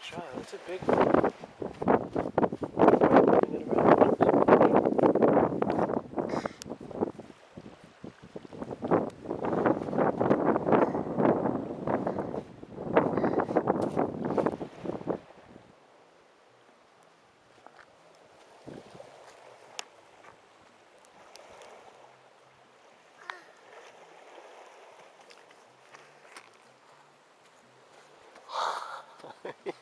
Sean, that's a big one.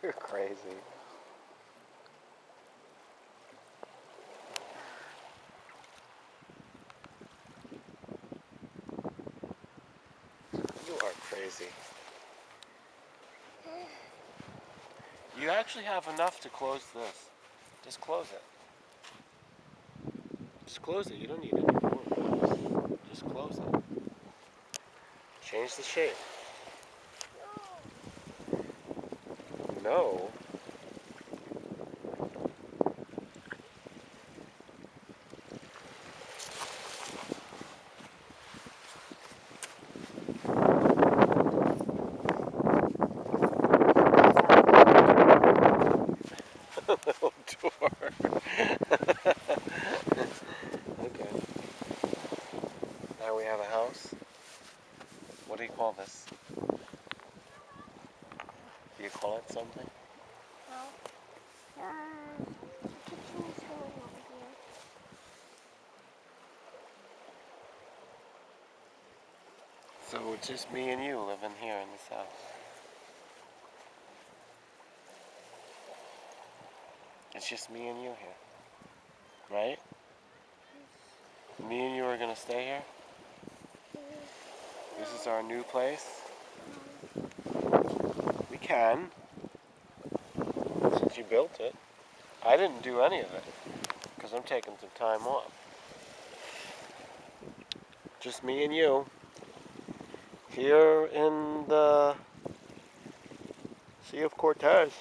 You're crazy. You are crazy. You actually have enough to close this. Just close it. Just close it. You don't need any more. Just close it. Change the shape. No. Little door. Okay. Now we have a house. What do you call this? Do you call it something? No. The kitchen is going over here. So it's just me and you living here in this house. It's just me and you here. Right? Me and you are going to stay here? This is our new place? We can. Since you built it. I didn't do any of it. Because I'm taking some time off. Just me and you. Here in the Sea of Cortez.